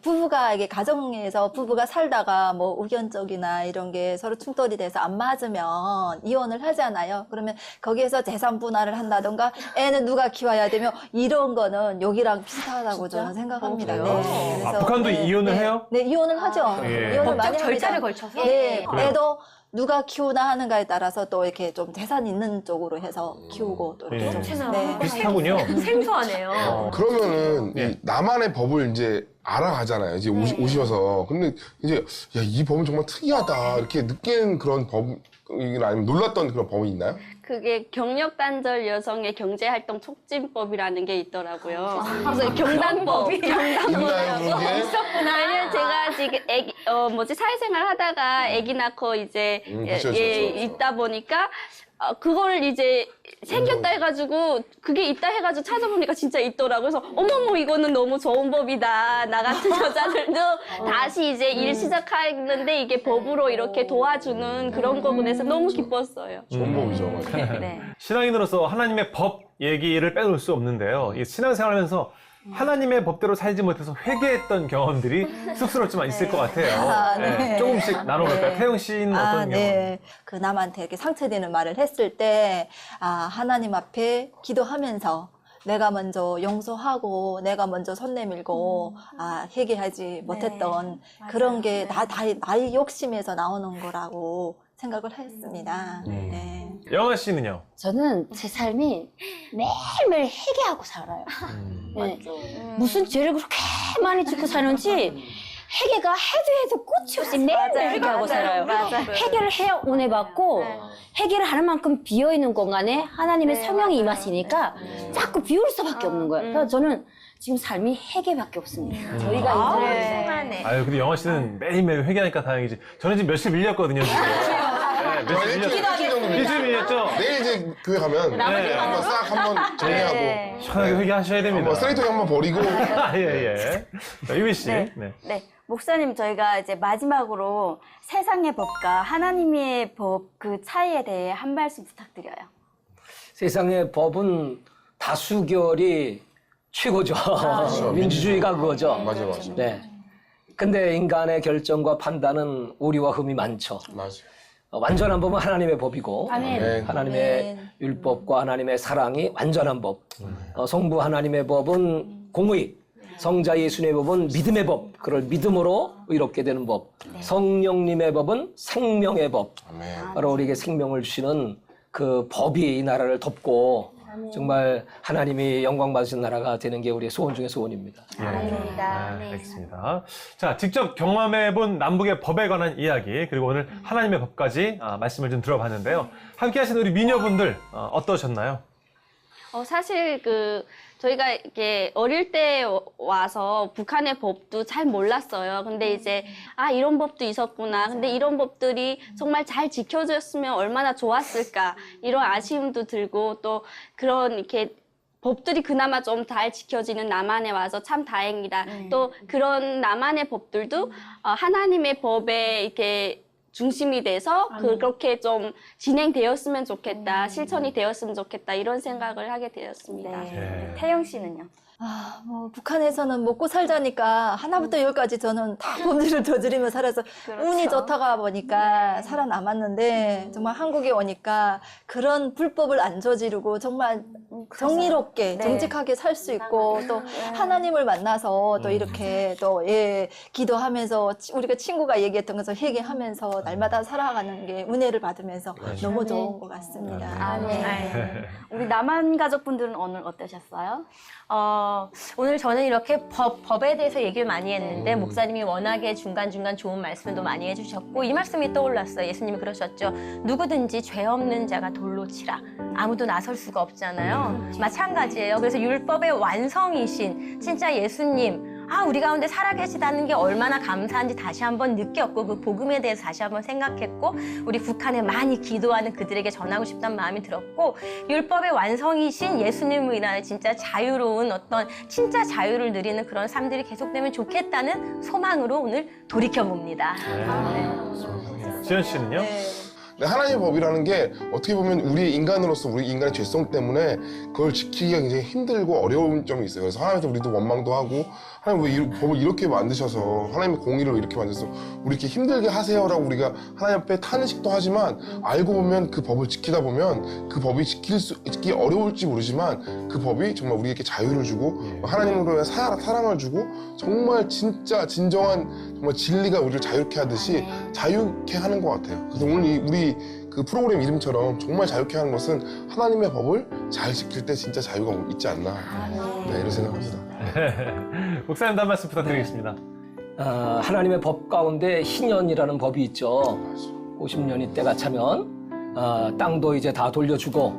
부부가 이게 가정에서 부부가 살다가 뭐 의견적이나 이런 게 서로 충돌이 돼서 안 맞으면 이혼을 하잖아요. 그러면 거기에서 재산 분할을 한다던가 애는 누가 키워야 되며 이런 거는 여기랑 비슷하다고 저는 생각합니다. 네. 아, 북한도 이혼을 네. 해요? 네, 이혼을 하죠. 예. 이혼을 법적 많이 절차를 합니다. 걸쳐서? 네, 그래요? 애도 누가 키우나 하는가에 따라서 또 이렇게 좀 재산 있는 쪽으로 해서 키우고 또 이렇게 예. 좀 네. 비슷하군요. 생소하네요. 그러면은 예. 이 남한의 법을 이제 알아가잖아요. 이제 오셔서. 근데 이제 야, 이 법은 정말 특이하다 이렇게 느끼는 그런 법이나 아니면 놀랐던 그런 법이 있나요? 그게 경력 단절 여성의 경제활동 촉진법이라는 게 있더라고요. 그래서 경단법. 있나요 그런 게? 아니요, 제가 지금 사회생활 하다가 아기 낳고 이제 그쵸. 있다 보니까 그걸 이제 생겼다 해가지고 그게 있다 해가지고 찾아보니까 진짜 있더라고요. 그래서 어머머 이거는 너무 좋은 법이다. 나 같은 여자들도 다시 이제 일 시작하는데 이게 법으로 이렇게 도와주는 그런 거고 해서 너무 기뻤어요. 좋은 법이죠. 맞아요. 네. 신앙인으로서 하나님의 법 얘기를 빼놓을 수 없는데요. 이 신앙생활하면서 하나님의 법대로 살지 못해서 회개했던 경험들이 쑥스럽지만 있을 것 같아요. 네. 조금씩 나눠볼까요? 네. 태영 씨는 어떤 경험? 네. 그 남한테 이렇게 상처되는 말을 했을 때, 하나님 앞에 기도하면서 내가 먼저 용서하고, 내가 먼저 손 내밀고, 회개하지 못했던 그런 게 나의 욕심에서 나오는 거라고 생각을 했습니다. 네. 영아 씨는요? 저는 제 삶이 매일매일 회개하고 살아요. 네. 무슨 죄를 그렇게 많이 짓고 사는지 회개가 해도 끝이 없이 매일매일 회개하고 살아요. 회개를 해야 은혜 받고 회개를 하는 만큼 비어있는 공간에 하나님의 성령이 임하시니까 자꾸 비울 수밖에 없는 거예요. 그래서 저는 지금 삶이 회개밖에 없습니다. 저희가 이제 아유, 근데 영아 씨는 매일매일 회개하니까 다행이지. 저는 지금 며칠 밀렸거든요, 지금. 네, 며칠 밀렸어요. 일주일 밀렸죠? 내일 이제 교회 가면 한번 싹 한번 정리하고 시원하게 회개하셔야 됩니다. 한번 쓰레기통에 한번 버리고 예. 자, 유미 씨. 네. 목사님, 저희가 이제 마지막으로 세상의 법과 하나님의 법 그 차이에 대해 한 말씀 부탁드려요. 세상의 법은 다수결이 최고죠. 민주주의가 그거죠. 맞아. 네. 근데 인간의 결정과 판단은 오류와 흠이 많죠. 맞아. 완전한 법은 하나님의 법이고 아멘. 하나님의 율법과 하나님의 사랑이 완전한 법. 성부 하나님의 법은 공의, 성자 예수님의 법은 믿음의 법. 그걸 믿음으로 의롭게 되는 법. 성령님의 법은 생명의 법. 아멘. 바로 우리에게 생명을 주시는 그 법이 이 나라를 덮고 정말 하나님이 영광 받으신 나라가 되는 게 우리의 소원 중의 소원입니다. 알겠습니다. 자, 직접 경험해본 남북의 법에 관한 이야기, 그리고 오늘 하나님의 법까지 말씀을 좀 들어봤는데요. 함께 하신 우리 미녀분들 어떠셨나요? 사실 저희가 이렇게 어릴 때 와서 북한의 법도 잘 몰랐어요. 근데 이제 이런 법도 있었구나. 근데 이런 법들이 정말 잘 지켜졌으면 얼마나 좋았을까. 이런 아쉬움도 들고 또 그런 이렇게 법들이 그나마 좀 잘 지켜지는 남한에 와서 참 다행이다. 또 그런 남한의 법들도 하나님의 법에 이렇게 중심이 돼서 그렇게 좀 진행되었으면 좋겠다, 실천이 되었으면 좋겠다 이런 생각을 하게 되었습니다. 태영 씨는요? 북한에서는 먹고 살자니까 하나부터 열까지 저는 다 범죄를 저지르며 살아서 운이 좋다가 보니까 살아남았는데 정말 한국에 오니까 그런 불법을 안 저지르고 정말 정의롭게 정직하게 살 수 있고 또 하나님을 만나서 또 이렇게 또 기도하면서 우리가 친구가 얘기했던 것처럼 회개하면서 날마다 살아가는 게 은혜를 받으면서 너무 좋은 것 같습니다. 우리 남한 가족분들은 오늘 어떠셨어요? 오늘 저는 이렇게 법에 대해서 얘기를 많이 했는데 목사님이 워낙에 중간중간 좋은 말씀도 많이 해주셨고 이 말씀이 떠올랐어요. 예수님이 그러셨죠. 누구든지 죄 없는 자가 돌로 치라. 아무도 나설 수가 없잖아요. 마찬가지예요. 그래서 율법의 완성이신 진짜 예수님 우리 가운데 살아계시다는 게 얼마나 감사한지 다시 한번 느꼈고 그 복음에 대해서 다시 한번 생각했고 우리 북한에 많이 기도하는 그들에게 전하고 싶다는 마음이 들었고 율법의 완성이신 예수님으로 인하여 진짜 자유로운 어떤 진짜 자유를 누리는 그런 삶들이 계속되면 좋겠다는 소망으로 오늘 돌이켜봅니다. 지현 씨는요? 하나님의 법이라는 게 어떻게 보면 우리 인간으로서 우리 인간의 죄성 때문에 그걸 지키기가 굉장히 힘들고 어려운 점이 있어요. 그래서 하나님한테 우리도 원망도 하고 하나님 왜 이 법을 이렇게 만드셔서 하나님의 공의를 이렇게 만드셔서 우리 이렇게 힘들게 하세요라고 우리가 하나님 앞에 탄식도 하지만 알고 보면 그 법을 지키다 보면 그 법이 지키기 어려울지 모르지만 그 법이 정말 우리에게 자유를 주고 하나님으로 사랑을 주고 정말 진짜 진정한 정말 진리가 우리를 자유케 하듯이 자유케 하는 것 같아요. 그래서 오늘 우리 그 프로그램 이름처럼 정말 자유케 하는 것은 하나님의 법을 잘 지킬 때 진짜 자유가 있지 않나. 네, 이런 생각합니다. 목사님도 한 말씀 부탁드리겠습니다. 하나님의 법 가운데 희년이라는 법이 있죠. 50년이 때가 차면 땅도 이제 다 돌려주고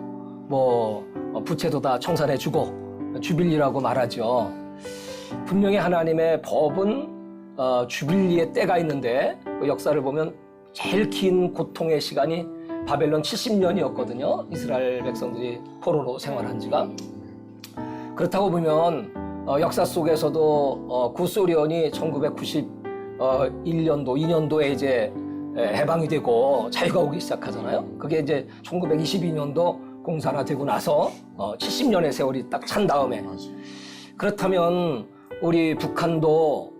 뭐 부채도 다 청산해주고 주빌리라고 말하죠. 분명히 하나님의 법은 주빌리의 때가 있는데 그 역사를 보면 제일 긴 고통의 시간이 바벨론 70년이었거든요. 이스라엘 백성들이 포로로 생활한 지가. 그렇다고 보면 역사 속에서도 구소련이 1991년도, 2년도에 이제 해방이 되고 자유가 오기 시작하잖아요. 그게 이제 1922년도 공산화되고 나서 70년의 세월이 딱 찬 다음에. 그렇다면 우리 북한도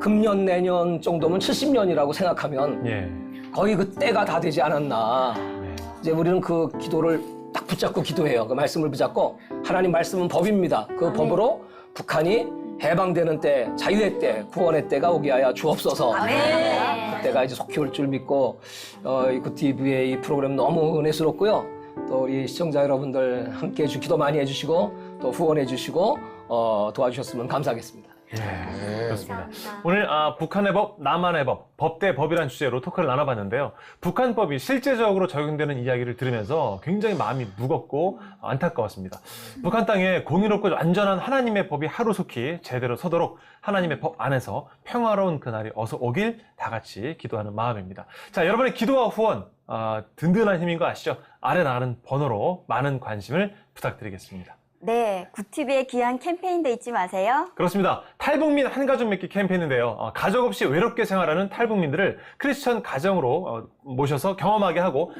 금년 내년 정도면 70년이라고 생각하면 예. 거의 그 때가 다 되지 않았나. 이제 우리는 그 기도를 딱 붙잡고 기도해요. 그 말씀을 붙잡고 하나님 말씀은 법입니다. 그 법으로 북한이 해방되는 때, 자유의 때, 구원의 때가 오게 하여 주옵소서. 그때가 이제 속히 올 줄 믿고 이 굿TV의 이 프로그램 너무 은혜스럽고요. 또 우리 시청자 여러분들 함께해 기도 많이 해주시고 또 후원해 주시고 도와주셨으면 감사하겠습니다. 예, 그렇습니다. 오늘 북한의 법, 남한의 법, 법 대 법이라는 주제로 토크를 나눠봤는데요. 북한법이 실제적으로 적용되는 이야기를 들으면서 굉장히 마음이 무겁고 안타까웠습니다. 북한 땅에 공의롭고 안전한 하나님의 법이 하루속히 제대로 서도록 하나님의 법 안에서 평화로운 그날이 어서 오길 다 같이 기도하는 마음입니다. 자, 여러분의 기도와 후원, 든든한 힘인 거 아시죠? 아래 나가는 번호로 많은 관심을 부탁드리겠습니다. 네, 굿TV의 귀한 캠페인도 잊지 마세요. 그렇습니다. 탈북민 한가족 맺기 캠페인인데요. 가족 없이 외롭게 생활하는 탈북민들을 크리스천 가정으로 모셔서 경험하게 하고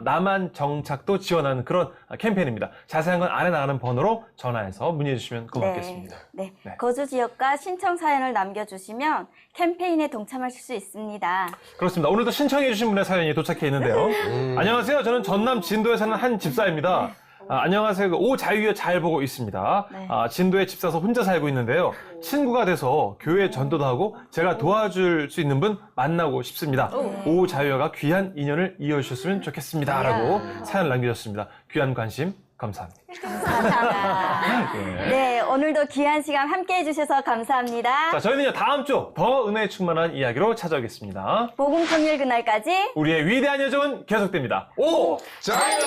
남한 정착도 지원하는 그런 캠페인입니다. 자세한 건 아래 나가는 번호로 전화해서 문의해 주시면 고맙겠습니다. 네. 거주 지역과 신청 사연을 남겨주시면 캠페인에 동참하실 수 있습니다. 그렇습니다. 오늘도 신청해 주신 분의 사연이 도착해 있는데요. 안녕하세요. 저는 전남 진도에 사는 한 집사입니다. 안녕하세요. 오자유여 잘 보고 있습니다. 진도에 집 사서 혼자 살고 있는데요. 친구가 돼서 교회 전도도 하고 제가 도와줄 수 있는 분 만나고 싶습니다. 오자유여가 귀한 인연을 이어주셨으면 좋겠습니다. 라고 사연을 남겨주셨습니다. 귀한 관심 감사합니다. 감사합니다. 네, 오늘도 귀한 시간 함께 해주셔서 감사합니다. 자, 저희는요 다음 주 더 은혜에 충만한 이야기로 찾아오겠습니다. 복음 통일 그날까지 우리의 위대한 여정은 계속됩니다. 오자유여!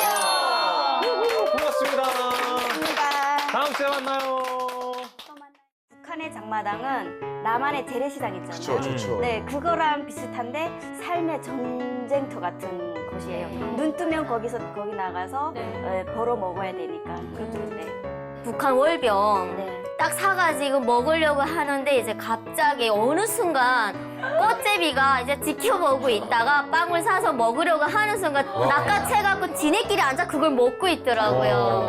고맙습니다. 다음 주에 만나요. 북한의 장마당은 남한의 재래시장 있잖아요. 좋죠. 네, 그거랑 비슷한데 삶의 전쟁터 같은 곳이에요. 눈 뜨면 거기 나가서 벌어 먹어야 되니까. 북한 월병 딱 사가지고 먹으려고 하는데 이제 갑자기 어느 순간 꽃제비가 이제 지켜보고 있다가 빵을 사서 먹으려고 하는 순간 낚아채갖고 지네끼리 앉아 그걸 먹고 있더라고요.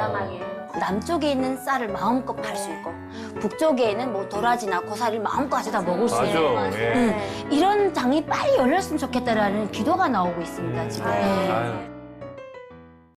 남쪽에 있는 쌀을 마음껏 팔 수 있고 북쪽에는 뭐 도라지나 고사리를 마음껏 가져다 먹을 수 있는 맞아. 예. 이런 장이 빨리 열렸으면 좋겠다라는 기도가 나오고 있습니다 지금. 아유.